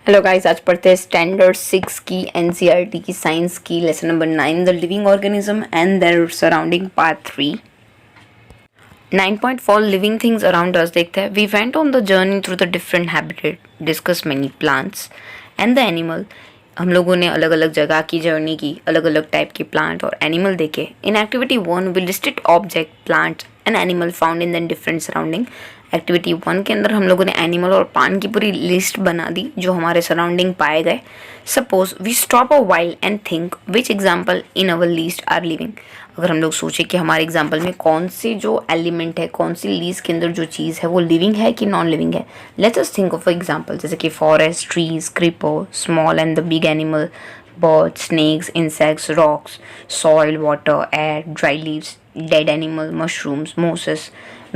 Hello guys, आज पढ़ते हैं स्टैंडर्ड 6 की एनसीईआरटी की साइंस की lesson number 9 the living organism and their surrounding part 3। 9.4 living things around us देखते हैं। We went on the journey through the different habitat, discuss many plants and the animal. हम लोगों ने अलग अलग जगह की जर्नी की, अलग अलग टाइप के प्लांट और एनिमल देखे। In activity 1 we listed object, plant and animal found in the different surrounding. Activity 1 के अंदर हम लोगों ने एनिमल और प्लांट की पूरी लिस्ट बना दी जो हमारे सराउंडिंग पाए गए। Suppose we stop a while and think which example in our list are living. अगर हम लोग सोचें कि हमारे एग्जाम्पल में कौन सी जो एलिमेंट है, कौन सी लीस्ट के अंदर जो चीज़ है वो लिविंग है कि नॉन लिविंग है। Let's us think of example, जैसे कि forest, trees, creeper, small and the big animal, birds, snakes, insects, rocks, soil, water, air, dry leaves, dead animal, mushrooms, mosses.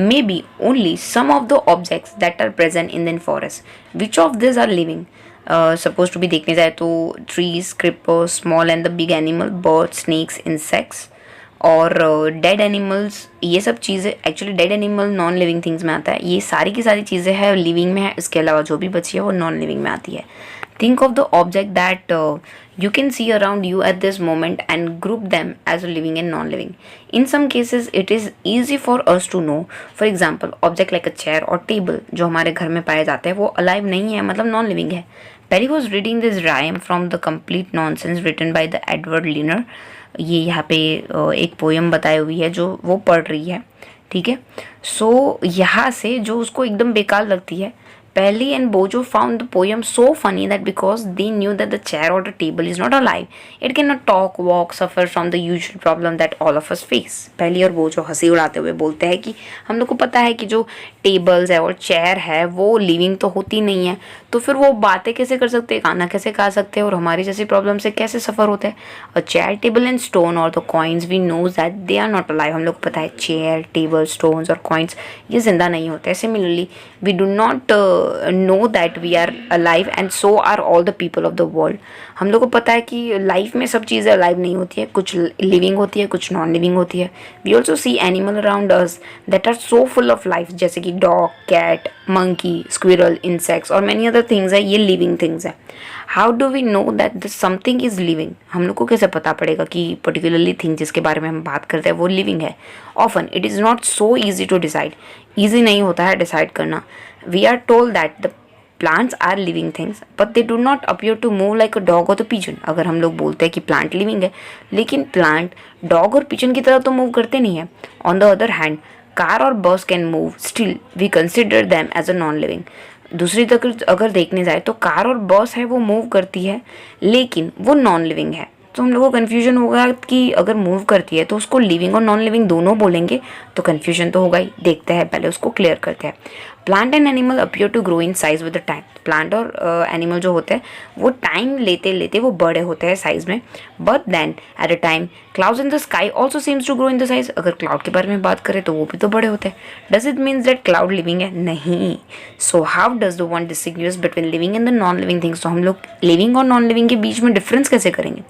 Maybe only some of the objects that are present in the forest. Which of these are living? Supposed to be देखने जाए तो trees, creepers, small and the big animal, birds, snakes, insects और dead animals, ये सब चीज़ें actually dead animal non living things में आता है। ये सारी की सारी चीज़ें हैं लिविंग में है, इसके अलावा जो भी बची है वो नॉन लिविंग में आती है। Think of the object that you can see around you at this moment and group them as living and non-living. In some cases it is easy for us to know. For example, object like a chair or table जो हमारे घर में पाए जाते हैं वो alive नहीं है, मतलब non-living है। Perry was reading this rhyme from the complete nonsense written by the Edward Lear. ये यहाँ पे एक पोयम बताई हुई है जो वो पढ़ रही है, ठीक है। सो यहाँ से जो उसको एकदम बेकार लगती है, Pelly and Bojo found the poem so funny that because they knew that the chair or the table is not alive, it cannot talk, walk, suffer from the usual problem that all of us face. Pelly और बोजो हंसी उड़ाते हुए बोलते हैं कि हम लोग को पता है कि जो टेबल्स है और चेयर है वो लिविंग तो होती नहीं है, तो फिर वो बातें कैसे कर सकते हैं, खाना कैसे खा सकते हैं और हमारी जैसी प्रॉब्लम से कैसे सफ़र होते हैं। A chair, table and stone और the coins we knows that they are not alive. हम लोग को पता है चेयर, टेबल, स्टोन्स और कॉइन्स ये जिंदा नहीं होते हैं। Similarly we do not know that we are alive and so are all the people of the world. हम लोग को पता है कि लाइफ में सब चीज़ें अलाइव नहीं होती है, कुछ लिविंग होती है, कुछ नॉन लिविंग होती है। We also see animal around us that are so full of life, जैसे कि dog, cat, monkey, squirrel, insects और मैनी अदर थिंग्स है, ये लिविंग थिंग्स है। How do we know that this something is living? हम लोग को कैसे पता पड़ेगा कि पर्टिकुलरली थिंग जिसके बारे में हम बात करते हैं वो लिविंग है? Often it is not so easy to decide. Easy नहीं होता है डिसाइड करना। We are told that the plants are living things but they do not appear to move like a dog और द पिजन। अगर हम लोग बोलते हैं कि प्लांट लिविंग है, लेकिन प्लांट डॉग और पिजन की तरह तो मूव करते नहीं है। On the other hand car और bus can move, still we consider them as a non living. दूसरी तरफ अगर देखने जाए तो कार और बस है वो मूव करती है, लेकिन वो नॉन लिविंग है। तो हम लोगों को कन्फ्यूजन होगा कि अगर मूव करती है तो उसको लिविंग और नॉन लिविंग दोनों बोलेंगे, तो कन्फ्यूजन तो होगा ही। देखते हैं, पहले उसको क्लियर करते हैं। Plant and animal appear to grow in size with the time. Plant और एनिमल जो होते हैं वो टाइम लेते लेते वो बड़े होते हैं साइज में। But then at a time clouds in the sky also seems to grow in the size. अगर क्लाउड के बारे में बात करें तो वो भी तो बड़े होते हैं। Does it means that cloud living है? नहीं। So how does the one distinguish between living and the non living things? तो हम लोग लिविंग और नॉन लिविंग के बीच में डिफरेंस कैसे करेंगे?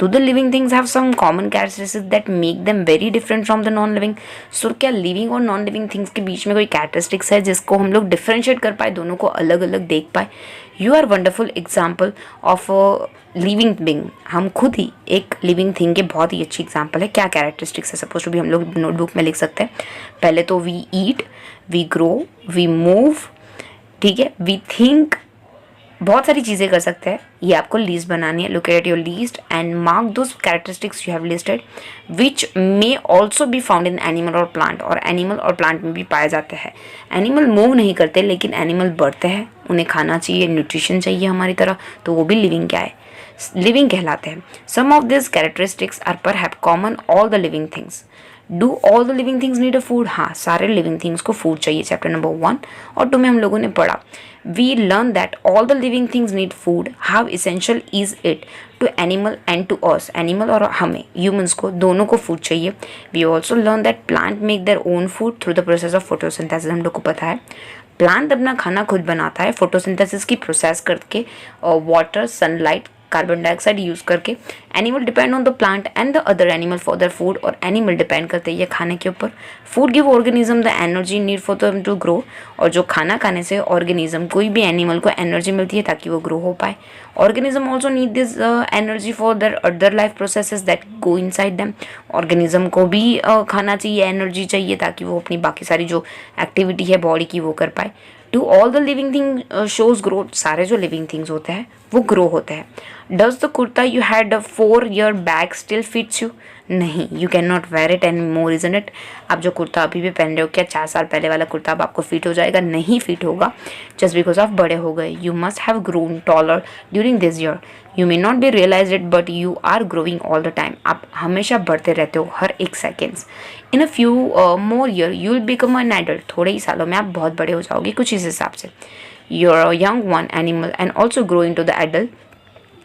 Do the living things have some common characteristics that make them very different from the non-living? So क्या living और non-living things के बीच में कोई characteristics है जिसको हम लोग differentiate कर पाए, दोनों को अलग अलग देख पाए? You are wonderful example of a living being. हम खुद ही एक living thing के बहुत ही अच्छी example है। क्या characteristics है सपोज टू भी हम लोग नोटबुक में लिख सकते हैं। पहले तो we eat, we grow, we move, ठीक है, we think, बहुत सारी चीज़ें कर सकते हैं। ये आपको लिस्ट बनानी है। Look at your list and mark those characteristics you have listed which may also be found in animal और प्लांट। और एनिमल और प्लांट में भी पाए जाते हैं। एनिमल मूव नहीं करते, लेकिन एनिमल बढ़ते हैं, उन्हें खाना चाहिए, न्यूट्रिशन चाहिए हमारी तरह, तो वो भी लिविंग क्या है? लिविंग कहलाते हैं। Some of this characteristics are perhaps common all the living things. Do all the living things need a food? हाँ, सारे लिविंग थिंग्स को फूड चाहिए। चैप्टर नंबर 1 और 2 में हम लोगों ने पढ़ा। We learn that all the living things need food. How essential is it to animal and to us? Animal और हमें ह्यूमंस को दोनों को फूड चाहिए। We also learn that plant make their own food through the process of photosynthesis. हम लोग को पता है प्लांट अपना खाना खुद बनाता है फोटोसिंथेसिस की प्रोसेस करके, water, sunlight carbon dioxide use करके। Animal depend on the plant and the other animal for their food, और एनिमल डिपेंड करते हैं ये खाने के ऊपर। Food give organism the energy need for them to grow, और जो खाना खाने से ऑर्गेनिज्म कोई भी एनिमल को एनर्जी मिलती है ताकि वो ग्रो हो पाए। Organism also need this energy for their other life processes that go inside them. Organism को भी खाना चाहिए, एनर्जी चाहिए ताकि वो अपनी बाकी सारी जो एक्टिविटी है बॉडी की वो कर पाए। Do all the living thing shows growth, सारे जो लिविंग थिंग्स होते हैं वो ग्रो होते हैं। Does the kurta you had 4 year back still fits you, नहीं, you can not wear it any more, isn't it. आप जो कुर्ता अभी भी पहन रहे हो, क्या 4 साल पहले वाला कुर्ता अब आपको फिट हो जाएगा? नहीं फिट होगा, जस्ट बिकॉज आप बड़े हो गए। You must have grown taller during this year, you may not be realise it but you are growing all the time. आप हमेशा बढ़ते रहते हो हर एक seconds. In a few more year you will become an adult, थोड़े ही सालों में आप बहुत बड़े हो जाओगे कुछ इस हिसाब से। You are a young one animal and also growing to the adult.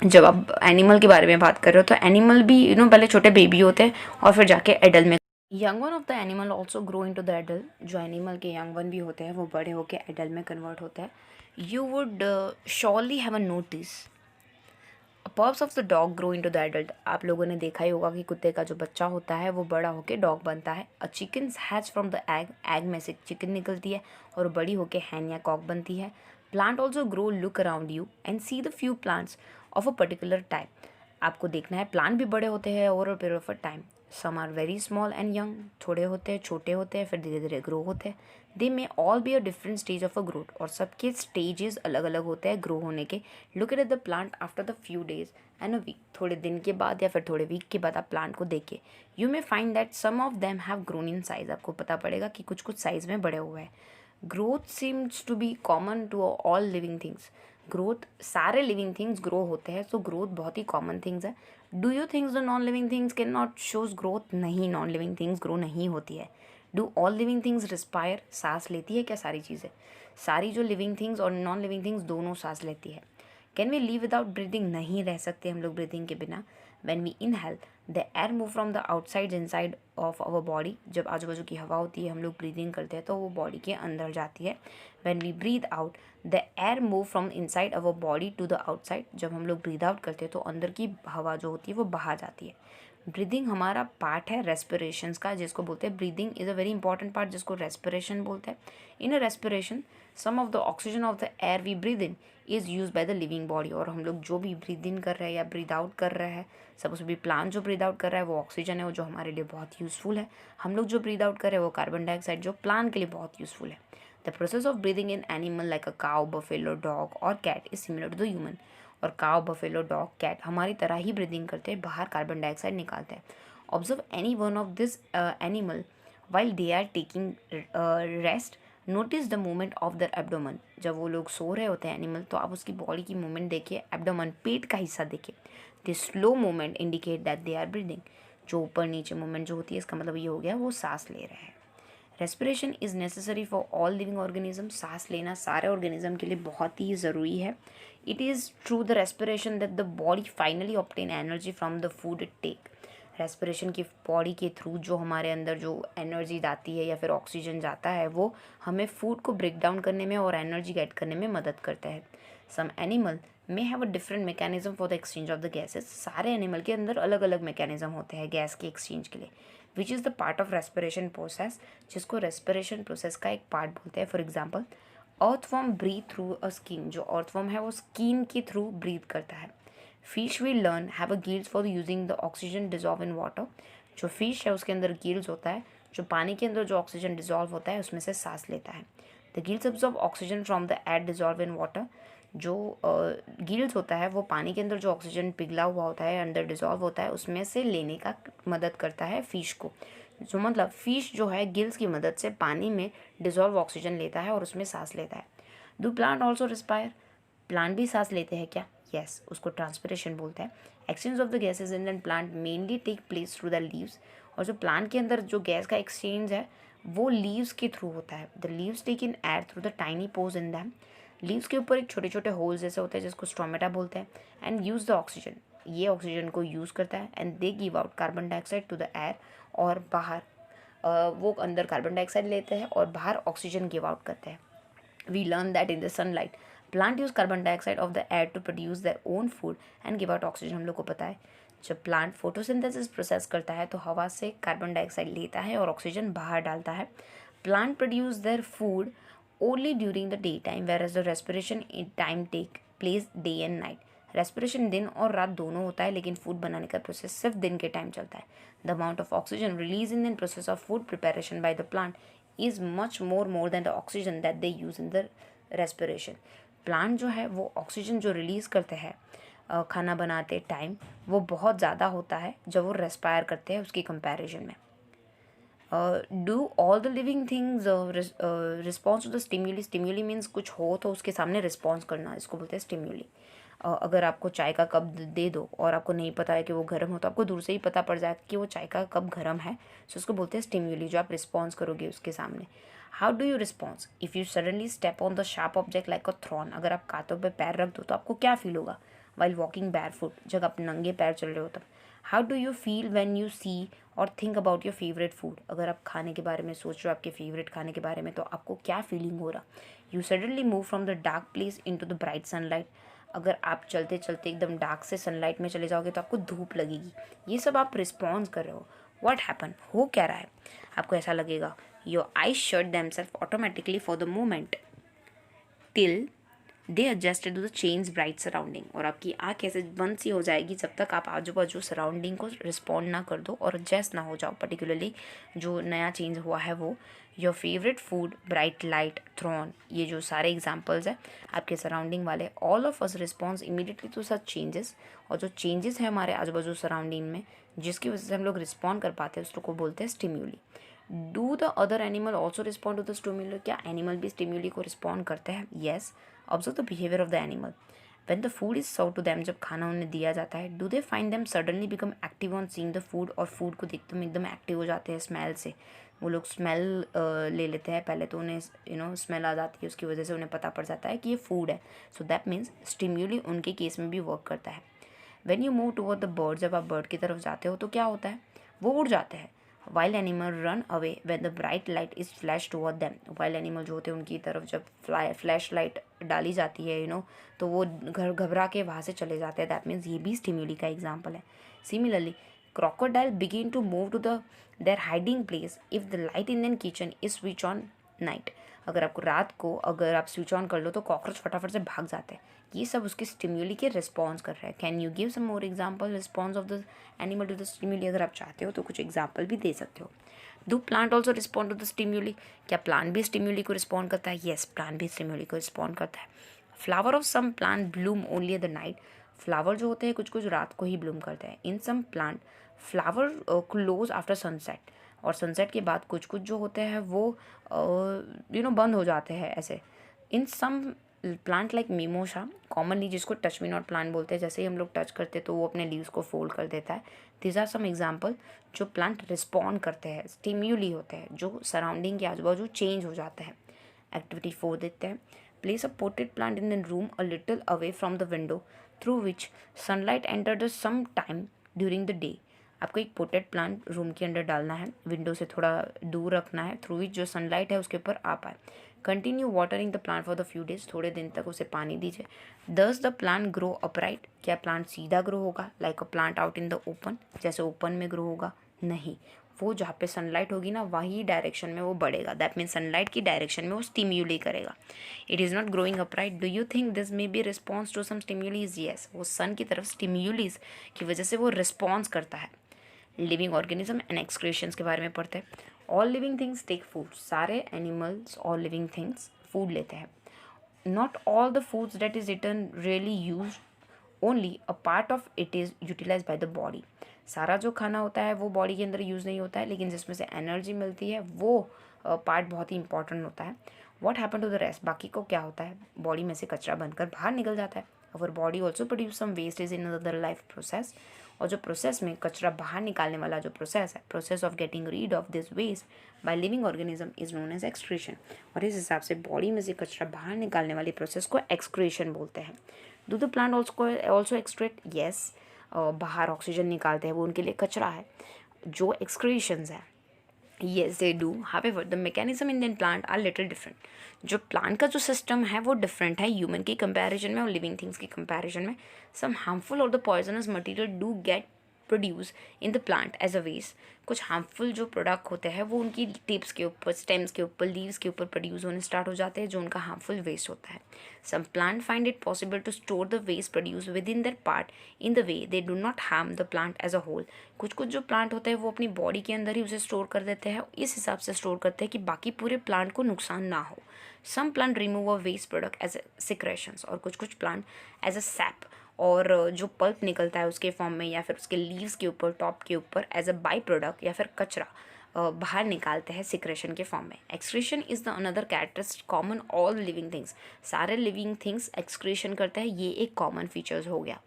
जब आप एनिमल के बारे में बात कर रहे हो तो एनिमल भी पहले छोटे बेबी होते हैं और फिर जाके एडल्ट में। Young one of the animal also grow into the adult, जो एनिमल के यंग वन भी होते हैं वो बड़े होके एडल्ट में कन्वर्ट होते हैं। You would surely have a notice pups of the dog grow into the adult. आप लोगों ने देखा ही होगा कि कुत्ते का जो बच्चा होता है वो बड़ा होके डॉग बनता है। A chicken hatch from the egg, egg में से चिकन निकलती है और बड़ी होके हैन या कॉक बनती है। Plant also grow, look around you and see the few plants of a particular type. आपको देखना है प्लांट भी बड़े होते हैं over a period of a time. Some are very small and young, थोड़े होते हैं, छोटे होते हैं, फिर धीरे धीरे ग्रो होते हैं। They may all be a different stage of a growth, और सबके स्टेजेस अलग अलग होते हैं ग्रो होने के। Look at the plant after the few days and a week, थोड़े दिन के बाद या फिर थोड़े वीक के बाद आप प्लांट को देखिए। You may find that some of them have grown in size, आपको पता पड़ेगा कि कुछ कुछ साइज में बड़े हुए हैं। Growth seems to be common to all living things, growth सारे लिविंग थिंग्स ग्रो होते हैं, सो ग्रोथ बहुत ही कॉमन थिंग्स है। Do you thinks the non living things can not shows growth? नहीं, नॉन लिविंग थिंग्स ग्रो नहीं होती है। Do all living things respire, सांस लेती है क्या सारी चीज़ें? सारी जो लिविंग थिंग्स और नॉन लिविंग थिंग्स दोनों सांस लेती है। Can we live without breathing? नहीं रह सकते हम लोग ब्रीदिंग के बिना। When we inhale the air move from the outside inside of our body, जब आजू बाजू की हवा होती है हम लोग ब्रीदिंग करते हैं तो वो बॉडी के अंदर जाती है। When we breathe out the air move from inside our body to the outside, जब हम लोग ब्रीद आउट करते हैं तो अंदर की हवा जो होती है वो बाहर जाती है। ब्रीदिंग हमारा पार्ट है रेस्पिरेशंस का, जिसको बोलते हैं breathing is a very important part, जिसको रेस्पिरेशन बोलते हैं। In a respiration some of the oxygen of the air we breathe in is use by the living body, और हम लोग जो भी ब्रीद इन कर रहे हैं या ब्रीद आउट कर रहे हैं, सपोज भी प्लांट जो ब्रीद आउट कर रहा है वो ऑक्सीजन है, वो जो हमारे लिए बहुत यूज़फुल है। हम लोग जो ब्रीद आउट कर रहे हैं वो कार्बन डाइऑक्साइड जो प्लांट के लिए बहुत यूज़फुल है। The process of breathing in animal like a cow, buffalo, dog और cat is similar to the human. और काउ, बफेलो, डॉग, कैट हमारी तरह ही ब्रीदिंग करते हैं, बाहर कार्बन डाइऑक्साइड निकालते हैं। Observe any one of this animal while they are taking rest, notice the movement of the abdomen. जब वो लोग सो रहे होते हैं एनिमल, तो आप उसकी बॉडी की मूवमेंट देखिए, एब्डोमन पेट का हिस्सा देखिए। This slow movement indicate that they are breathing, जो ऊपर नीचे मूवमेंट जो होती है इसका मतलब ये हो गया वो सांस ले रहे हैं। Respiration is necessary for all living organism, सांस लेना सारे ऑर्गेनिज्म के लिए बहुत ही ज़रूरी है। It is through the respiration that the body finally obtain energy from the food it take. Respiration की बॉडी के थ्रू जो हमारे अंदर जो एनर्जी जाती है या फिर ऑक्सीजन जाता है वो हमें फूड को ब्रेक डाउन करने में और एनर्जी गेट करने में मदद करता है। Some animal may have a different mechanism for the exchange of the gases, सारे एनिमल के अंदर अलग अलग मैकेनिज्म होते हैं गैस के एक्सचेंज के लिए, which is the part of respiration process, जिसको रेस्पिरेशन प्रोसेस का एक पार्ट बोलते हैं। For example earthworm breathe through a skin, जो अर्थवॉर्म है वो स्किन के थ्रू ब्रीथ करता है। Fish we learn have a gills for using the oxygen dissolve in water, जो फिश है उसके अंदर गिल्स होता है, जो पानी के अंदर जो ऑक्सीजन डिजॉल्व होता है उसमें से सांस लेता है। The gills absorb oxygen from the air dissolve in water, जो गिल्स होता है वो पानी के अंदर जो ऑक्सीजन पिघला हुआ होता है अंदर डिजॉल्व होता है उसमें से लेने का मदद करता है फिश को। जो मतलब फिश जो है गिल्स की मदद से पानी में डिजॉल्व ऑक्सीजन लेता है और उसमें सांस लेता है। Do plant also respire, plant भी सांस लेते हैं क्या? यस, उसको ट्रांसपिरेशन बोलते हैं। Exchange of the gases in the plant mainly take place through the leaves, और जो प्लांट के अंदर जो गैस का एक्सचेंज है वो लीव्स के थ्रू होता है। The leaves take in air through the tiny pores in them, leaves के ऊपर एक छोटे छोटे होल्स जैसे होते हैं जिसको स्टोमेटा बोलते हैं। एंड यूज़ द ऑक्सीजन, ये ऑक्सीजन को यूज़ करता है। And they give out carbon dioxide to the air, और बाहर वो अंदर कार्बन डाइऑक्साइड लेते हैं और बाहर ऑक्सीजन गिव आउट करते हैं। We learn that in the sunlight plant use carbon dioxide of the air to produce their own food and give out oxygen. हम लोग को पता है जब प्लांट फोटोसिंथेसिस प्रोसेस करता है तो हवा से कार्बन डाइऑक्साइड लेता है और ऑक्सीजन बाहर डालता है। Plant produce their food only during the day time whereas the respiration in time take place day and night. Respiration दिन और रात दोनों होता है, लेकिन फूड बनाने का प्रोसेस सिर्फ दिन के टाइम चलता है। The amount of oxygen release in process of food preparation by the plant is much more than the oxygen that they use in the respiration. Plant जो है वो ऑक्सीजन जो रिलीज़ करते हैं खाना बनाते टाइम वो बहुत ज़्यादा होता है जब वो रेस्पायर करते हैं उसकी कंपैरिजन में। Do all the living things response to the stimuli. Stimuli means कुछ हो तो उसके सामने रिस्पॉन्स करना, इसको बोलते हैं स्टिम्यूली। अगर आपको चाय का कप दे दो और आपको नहीं पता है कि वो गर्म हो तो आपको दूर से ही पता पड़ जाए कि वो चाय का कप गर्म है, सो उसको बोलते हैं स्टिम्यूली, जो आप रिस्पॉन्स करोगे उसके सामने। How do you response if you suddenly step on the sharp object like a thrown. अगर आप कांटों पे पैर रख दो तो आपको क्या फील होगा वाइल वॉकिंग बैरफुट, जब आप नंगे पैर चल रहे हो तब। How do you feel when you see और think about your favourite food. अगर आप खाने के बारे में सोच रहे हो, आपके फेवरेट खाने के बारे में, तो आपको क्या फीलिंग हो रहा। You suddenly move from the dark place into the bright sunlight. अगर आप चलते चलते एकदम डार्क से सनलाइट में चले जाओगे तो आपको धूप लगेगी। ये सब आप रिस्पॉन्स कर रहे हो। व्हाट हैपन, हो क्या रहा है, आपको ऐसा लगेगा। Your eyes shut themselves automatically for the moment till they adjusted to the change bright surrounding. और आपकी आँख ऐसे बंद सी हो जाएगी जब तक आप आजू बाजू सराउंडिंग को रिस्पॉन्ड ना कर दो और एडजस्ट ना हो जाओ, पर्टिकुलरली जो नया चेंज हुआ है वो। Your favourite food, bright light, thorn, ये जो सारे एग्जाम्पल्स हैं आपके सराउंडिंग वाले, all of us response immediately to such changes. और जो चेंजेस है हमारे आजू बाजू सराउंडिंग में जिसकी वजह से हम लोग रिस्पॉन्ड कर पाते हैं उसको बोलते हैं stimuli. Do the other animal also respond to the stimuli. क्या एनिमल भी स्टिम्यूली को रिस्पॉन्ड करते हैं? Yes. Observe the behaviour of the animal when the food is serve to them. जब खाना उन्हें दिया जाता है, do they find them suddenly become active on seeing the food. और फूड को देखते हुए एकदम एक्टिव हो जाते हैं स्मेल से। वो लोग स्मेल ले लेते हैं पहले, तो उन्हें स्मेल आ जाती है, उसकी वजह से उन्हें पता पड़ जाता है कि ये फूड है। सो दैट मीन्स स्टिम्यूली उनके केस में भी वर्क करता है। When you move toward the bird, जब आप बर्ड की तरफ जाते हो तो क्या होता है, वो उड़ जाते हैं। Wild animal run away when the bright light is flash toward them. Wild animal जो होते हैं उनकी तरफ जब फ्लैश लाइट डाली जाती है तो वो घबरा के वहाँ से चले जाते हैं। दैट मीन्स ये भी स्टिम्यूली का एग्जाम्पल है। Similarly crocodile begin to move to their hiding place if the light in the kitchen is switch on night। अगर आपको रात को अगर आप स्विच ऑन कर लो तो कॉकरोच फटाफट से भाग जाते हैं। ये सब उसके स्टिम्यूली के रिस्पॉन्स कर रहे हैं। Can you give some more example response of the animal to the stimuli. अगर आप चाहते हो तो कुछ एग्जाम्पल भी दे सकते हो। Do plant also respond to the stimuli. क्या प्लांट भी स्टिम्यूली को रिस्पॉन्ड करता है? येस, प्लांट भी स्टिम्यूली को रिस्पॉन्ड करता है। Flower of some plant bloom only at the night. Flower जो होते हैं कुछ कुछ रात को ही ब्लूम करते हैं। In some plant flower close after sunset. और सनसेट के बाद कुछ कुछ जो होते हैं वो बंद हो जाते हैं ऐसे। In some plant like mimosa, commonly जिसको टच मी नॉट प्लांट बोलते हैं, जैसे ही हम लोग टच करते हैं तो वो अपने लीव्स को फोल्ड कर देता है। दीज आर सम एग्जाम्पल जो प्लांट रिस्पॉन्ड करते हैं, स्टिम्यूली होते हैं, जो सराउंडिंग के आजू बाजू चेंज हो जाते हैं। एक्टिविटी 4 देखते हैं। Place a potted plant in the room a little away from the window through which sunlight enter the some time during the day. आपको एक पोटेड प्लांट रूम के अंदर डालना है, विंडो से थोड़ा दूर रखना है, थ्रू विच जो सनलाइट है उसके ऊपर आ पाए। Continue watering the plant for the few days, थोड़े दिन तक उसे पानी दीजिए। Does the plant grow upright. क्या प्लांट सीधा ग्रो होगा like a plant out in the open, जैसे ओपन में ग्रो होगा? नहीं, वो जहाँ पे सनलाइट होगी ना वही डायरेक्शन में वो बढ़ेगा। दैट मीन्स सनलाइट की डायरेक्शन में वो स्टिम्यूली करेगा। It is not growing upright. Do you think this may be response to some stimuli? Yes, वो सन की तरफ स्टिम्यूलीज की वजह से वो रिस्पॉन्स करता है। लिविंग ऑर्गेनिज्म एंड एक्सक्रीशंस के बारे में पढ़ते हैं। All living things take food. सारे animals, all living things food लेते हैं। Not all the foods that is eaten really use, only a part of it is utilise by the body. सारा जो खाना होता है वो बॉडी के अंदर यूज़ नहीं होता है, लेकिन जिसमें से एनर्जी मिलती है वो पार्ट बहुत ही इंपॉर्टेंट होता है। What happen to the rest, बाकी को क्या होता है, बॉडी में से कचरा बनकर बाहर निकल जाता है। Our body also produce some wastage in other life process. और जो प्रोसेस में कचरा बाहर निकालने वाला जो प्रोसेस है, process of getting rid of this waste by living organism is known as excretion. और इस हिसाब से बॉडी में से कचरा बाहर निकालने वाली प्रोसेस को एक्सक्रीशन बोलते हैं। Do the plant also excrete? Yes, बाहर ऑक्सीजन निकालते हैं, वो उनके लिए कचरा है जो एक्सक्रीशंस है। Yes they do, however the mechanism in the plant are little different. जो प्लांट का जो सिस्टम है वो डिफरेंट है ह्यूमन की कंपैरिजन में और लिविंग थिंग्स की कंपैरिजन में। सम हार्मफुल और the poisonous material do get produce in the plant as a waste. कुछ हार्मफुल जो प्रोडक्ट होते हैं वो उनकी टिप्स के ऊपर, स्टेम्स के ऊपर, लीव्स के ऊपर प्रोड्यूस होने स्टार्ट हो जाते हैं, जो उनका हार्मफुल वेस्ट होता है। Some plant find it possible to store the waste produce within their part in the way they do not harm the plant as a whole. कुछ कुछ जो प्लांट होते हैं वो अपनी बॉडी के अंदर ही उसे स्टोर कर देते हैं, इस हिसाब से स्टोर करते हैं कि बाकी पूरे प्लांट को नुकसान ना हो। Some plant remove a waste product as secretions, और कुछ कुछ प्लांट एज अ सैप, और जो पल्प निकलता है उसके फॉर्म में या फिर उसके लीव्स के ऊपर, टॉप के ऊपर एज अ बाई प्रोडक्ट या फिर कचरा बाहर निकालते हैं सिक्रेशन के फॉर्म में। Excretion is the another characteristic common all living things. सारे लिविंग थिंग्स एक्सक्रीशन करते हैं, ये एक कॉमन फीचर्स हो गया।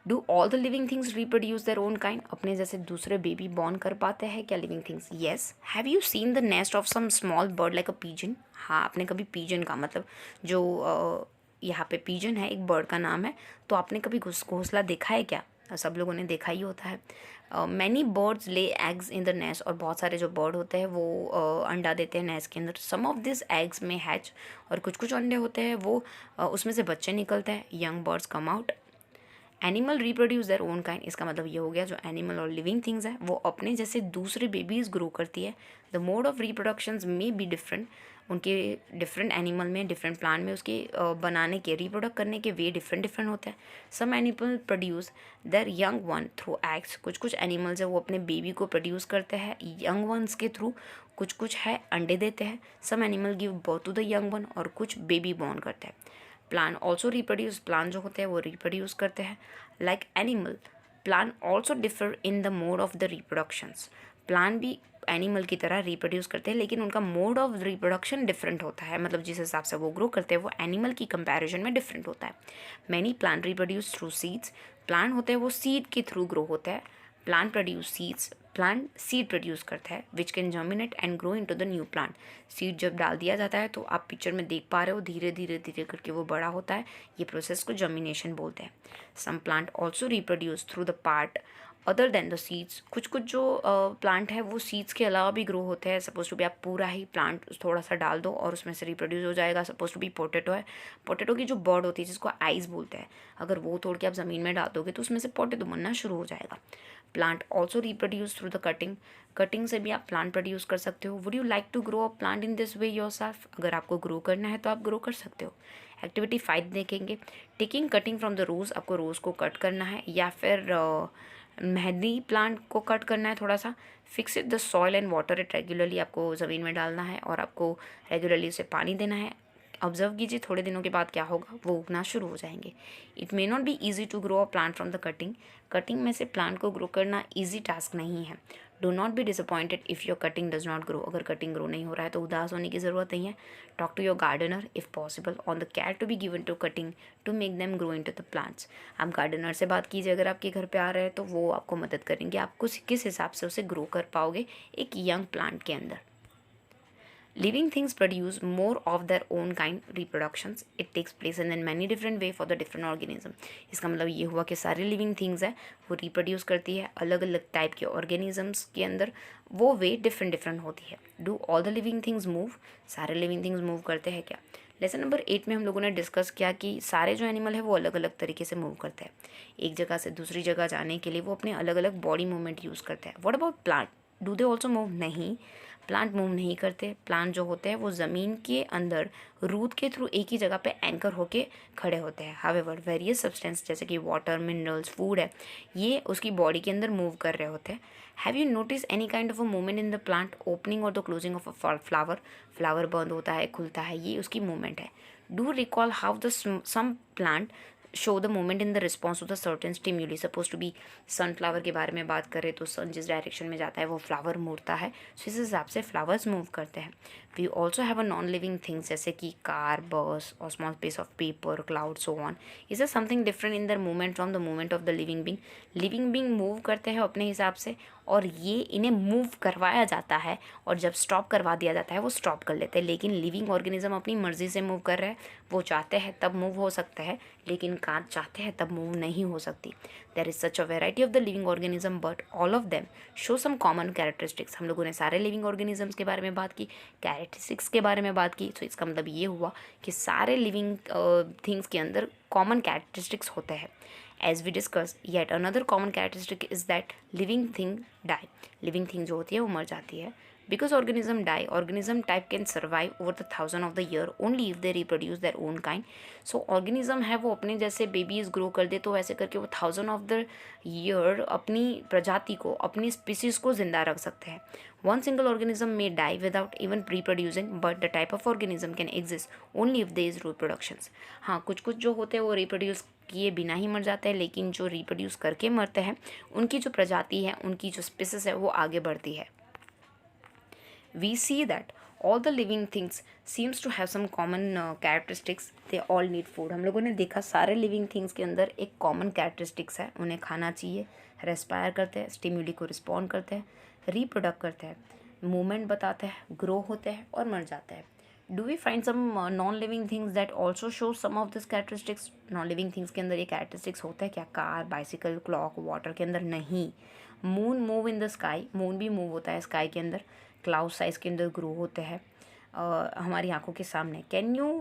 Do all the living things reproduce their own kind? अपने जैसे दूसरे बेबी बॉर्न कर पाते हैं क्या living things? Yes. Have you seen the nest of some small bird like a pigeon? हाँ, आपने कभी पीजन का मतलब जो यहाँ पे पीजन है एक बर्ड का नाम है, तो आपने कभी घोंसला देखा है क्या? सब लोगों ने देखा ही होता है। Many birds lay eggs in the nest, और बहुत सारे जो बर्ड होते हैं वो अंडा देते हैं नेस्ट के अंदर। सम ऑफ दिस एग्स में हैच, और कुछ कुछ अंडे होते हैं वो उसमें से बच्चे निकलते हैं, young birds come out. Animal reproduce their own kind, इसका मतलब ये हो गया जो एनिमल और लिविंग थिंग्स है वो अपने जैसे दूसरे बेबीज ग्रो करती है। The mode of reproductions may be different, उनके डिफरेंट एनिमल में, डिफरेंट प्लांट में उसके बनाने के, रिप्रोडक्ट करने के वे डिफरेंट डिफरेंट होते हैं। Some animal produce their young one through eggs, कुछ कुछ एनिमल्स है वो अपने बेबी को प्रोड्यूस करते हैं यंग वंस के थ्रू, कुछ कुछ है अंडे देते हैं। Some animal give birth to the young one, और कुछ बेबी बॉर्न करते हैं। प्लांट ऑल्सो रिप्रोड्यूस, प्लांट जो होते हैं वो रिप्रोड्यूस करते हैं। Like animal, plant also differ in the mode of the reproductions. Plant भी एनिमल की तरह रिप्रोड्यूस करते हैं, लेकिन उनका मोड ऑफ रिप्रोडक्शन डिफरेंट होता है, मतलब जिस हिसाब से वो ग्रो करते हैं वो एनिमल की कंपैरिजन में डिफरेंट होता है। Many plant reproduce through seeds, plant होते हैं वो सीड के थ्रू ग्रो होते हैं। Plant produce seeds, plant seed produce करता है which can germinate and grow into the new plant. Seed जब डाल दिया जाता है तो आप पिक्चर में देख पा रहे हो धीरे धीरे धीरे करके वो बड़ा होता है, ये प्रोसेस को जर्मिनेशन बोलते हैं। Some plant also reproduce through the part other than the seeds, कुछ कुछ जो प्लांट है वो सीड्स के अलावा भी ग्रो होते हैं। सपोज टू भी आप पूरा ही प्लांट थोड़ा सा डाल दो और उसमें से रिप्रोड्यूस हो जाएगा। सपोज टू भी पोटैटो है, पोटैटो की जो बर्ड होती है जिसको आइज बोलते हैं, अगर वो तोड़ के आप ज़मीन में डाल दोगे तो उसमें से पोटैटो बनना शुरू हो जाएगा। Plant also reproduce through the cutting, cutting से भी आप प्लांट प्रोड्यूस कर सकते हो। Would you like to grow a plant in this way yourself? अगर आपको ग्रो करना है तो आप ग्रो कर सकते हो। एक्टिविटी 5 देखेंगे। टेकिंग कटिंग फ्रॉम द रोज़, आपको रोज़ को कट करना है या फिर मेहंदी प्लांट को कट करना है थोड़ा सा। Fix it the soil and water it regularly, आपको ज़मीन में डालना है और आपको रेगुलरली उसे पानी देना है। ऑब्जर्व कीजिए थोड़े दिनों के बाद क्या होगा, वो उगना शुरू हो जाएंगे। It may not be easy to grow a plant from the cutting, cutting में से प्लांट को ग्रो करना ईजी टास्क नहीं है। Do not be disappointed if your cutting does not grow, अगर कटिंग ग्रो नहीं हो रहा है तो उदास होने की ज़रूरत नहीं है। Talk to your gardener if possible on the care to be given to cutting to make them grow into the plants. आप गार्डनर से बात कीजिए अगर आपके घर पे आ रहे हैं तो वो आपको मदद करेंगे, आपको किस हिसाब से उसे ग्रो कर पाओगे एक यंग प्लांट के अंदर। Living things produce more of their own kind reproductions. It takes place in many different way for the different organism. इसका मतलब ये हुआ कि सारी लिविंग थिंग्स है वो रिप्रोड्यूस करती है अलग अलग टाइप के ऑर्गेनिजम्स के अंदर, वो वे डिफरेंट डिफरेंट होती है। Do all the living things move? सारे लिविंग थिंग्स मूव करते हैं क्या? लेसन नंबर 8 में हम लोगों ने डिस्कस किया कि सारे जो एनिमल है वो अलग अलग तरीके से मूव करते हैं। एक जगह से दूसरी जगह जाने के लिए वो अपने अलग अलग बॉडी मूवमेंट यूज़ करते हैं। What about plant? Do they also move? नहीं, प्लांट मूव नहीं करते। प्लांट जो होते हैं वो ज़मीन के अंदर रूट के थ्रू एक ही जगह पे एंकर होके खड़े होते हैं। हावेवर वेरियस सब्सटेंस जैसे कि वाटर, मिनरल्स, फूड है, ये उसकी बॉडी के अंदर मूव कर रहे होते हैं। Have you notice any kind of a movement in the plant? Opening और the closing of a flower, flower बंद होता है, खुलता है, ये उसकी मूवमेंट है। Do recall how the some plant show the movement in the response to the certain stimuli. Suppose to be sunflower के बारे में बात करें तो सन जिस डायरेक्शन में जाता है वो फ्लावर मुड़ता है, सो इस हिसाब से फ्लावर्स मूव करते हैं। We also have a non living things जैसे कि कार, बस और small piece of paper, cloud, so on. Is a something different in their movement from the movement of the living being. Living being move करते हैं अपने हिसाब से और ये इन्हें मूव करवाया जाता है, और जब स्टॉप करवा दिया जाता है वो स्टॉप कर लेते हैं. लेकिन लिविंग ऑर्गेनिज्म अपनी मर्जी से मूव कर रहे हैं. वो चाहते हैं तब मूव हो सकता है, लेकिन कांच चाहते हैं तब मूव नहीं हो सकती. There is such a variety of the living organism but all of them show some common characteristics. हम लोगों ने सारे लिविंग ऑर्गेनिजम्स के बारे में बात की, कैरेक्टरिस्टिक्स के बारे में बात की. तो इसका मतलब ये हुआ कि सारे लिविंग थिंग्स के अंदर कॉमन कैरेक्टरिस्टिक्स होते हैं. As we discussed, yet another common characteristic is that living thing die. Living thing जो होती है वो मर जाती है. Because organism die, organism type can survive over the thousand of the year only if they reproduce their own kind. So organism है वो अपने जैसे babies grow कर दे तो ऐसे करके वो thousand of the year अपनी प्रजाति को, अपनी species को जिंदा रख सकते हैं. One single organism may die without even reproducing, but the type of organism can exist only if there is reproductions. हाँ, कुछ कुछ जो होते हैं वो reproduce किए बिना ही मर जाते हैं, लेकिन जो रिप्रोड्यूस करके मरते हैं उनकी जो प्रजाति है, उनकी जो स्पीसीज है वो आगे बढ़ती है. We see that all the living things seems to have some common characteristics. They all need food. हम लोगों ने देखा सारे लिविंग थिंग्स के अंदर एक कॉमन कैरेक्टरिस्टिक्स है. उन्हें खाना चाहिए, रेस्पायर करते हैं, स्टिम्युली को रिस्पॉन्ड करते हैं, रिप्रोडक्ट करते हैं, मूवमेंट बताते हैं, ग्रो होते हैं और मर जाते हैं. Do we find some non living things that also show some of this characteristics. Non living things के अंदर ये कैरेक्टरिस्टिक्स होता है क्या? कार, बाइसिकल, क्लॉक, वाटर के अंदर नहीं. Moon move in the sky. Moon भी मूव होता है स्काई के अंदर. क्लाउड साइज के अंदर ग्रो होते हैं हमारी आंखों के सामने. Can you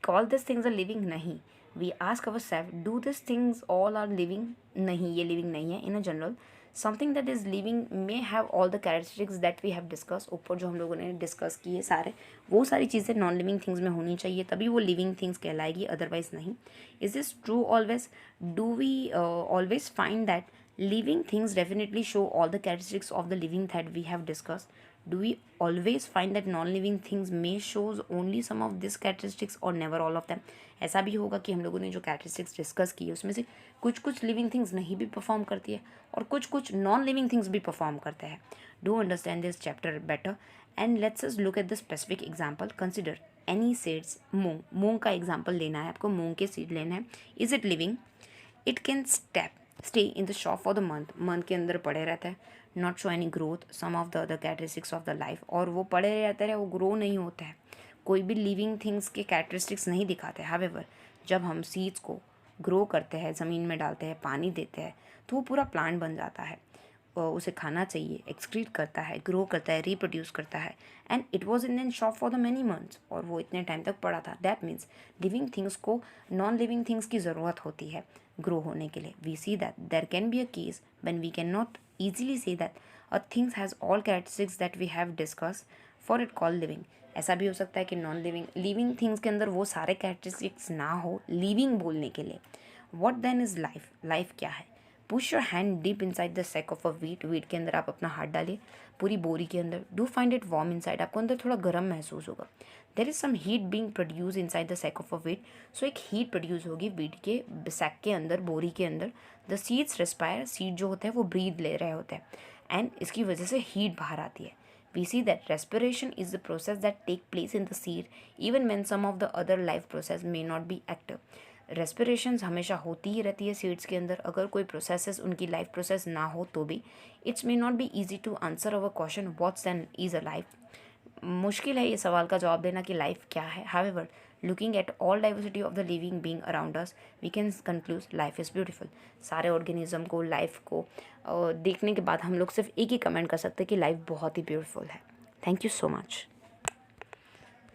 call this things a living? नहीं. We ask our self, do this things all are living? नहीं, ये लिविंग नहीं है. In a general something that is living may have all the characteristics that we have discuss. ऊपर जो हम लोगों ने डिस्कस किए सारे, वो सारी चीज़ें नॉन लिविंग थिंग्स में होनी चाहिए, तभी वो लिविंग थिंग्स कहलाएगी, अदरवाइज नहीं. Is this true always? Do we always find that living things definitely show all the characteristics of the living that we have discussed? Do we always find that non-living things may shows only some of these characteristics or never all of them? ऐसा भी होगा कि हम लोगों ने जो characteristics discuss की है उसमें से कुछ कुछ लिविंग थिंग्स नहीं भी परफॉर्म करती है और कुछ कुछ नॉन लिविंग थिंग्स भी परफॉर्म करते हैं. Do understand this chapter better and let's us look at the specific example. Consider any seeds. Moong. मूंग का एग्जाम्पल लेना है आपको. मूंग के सीड लेना है. Is it living? It can stay in the shop for the month के अंदर पड़े रहता है. Not show any growth, some of the other characteristics of the life. और वो पड़े रहते हैं, वो ग्रो नहीं होता है. कोई भी लिविंग थिंग्स के कैरेक्टरिस्टिक्स नहीं दिखाते. हावेवर जब हम सीड्स को ग्रो करते हैं, ज़मीन में डालते हैं, पानी देते हैं, तो वो पूरा प्लांट बन जाता है. उसे खाना चाहिए, एक्सक्रीट करता है, ग्रो करता है, रिप्रोड्यूस करता है. And it was in shop for the many months. और वो इतने टाइम तक पड़ा था. दैट मीन्स लिविंग थिंग्स को नॉन लिविंग थिंग्स की ज़रूरत होती है ग्रो होने के लिए. We see that there can be a case when we can not easily say that a things has all characteristics that we have discuss for it call living. ऐसा भी हो सकता है कि नॉन लिविंग थिंग्स के अंदर वो सारे कैरेक्टरिस्टिक्स ना हो लिविंग बोलने के लिए. What then is life? Life क्या है? Push your hand deep inside the sack of a wheat. Wheat के अंदर आप अपना हाथ डालिए, पूरी बोरी के अंदर. Do find it warm inside. आपको अंदर थोड़ा गर्म महसूस होगा. There is some heat being produce inside the sack of a wheat. So एक हीट प्रोड्यूस होगी वीट के सैक के अंदर, बोरी के अंदर. The seeds respire. सीड जो होते हैं वो ब्रीद ले रहे होते हैं एंड इसकी वजह से हीट बाहर आती है. We see that respiration is the process that take place in the seed even when some of the other life process may not be active. रेस्पिरेशंस हमेशा होती ही रहती है सीड्स के अंदर. अगर कोई प्रोसेसेस उनकी लाइफ प्रोसेस ना हो तो भी it's may not be easy to answer our question what's an is a life. मुश्किल है ये सवाल का जवाब देना कि लाइफ क्या है. However looking at all diversity of the living being around us we can conclude life is beautiful. सारे ऑर्गेनिज्म को, लाइफ को देखने के बाद हम लोग सिर्फ एक ही कमेंट कर सकते हैं कि लाइफ बहुत ही ब्यूटीफुल है. Thank you so much.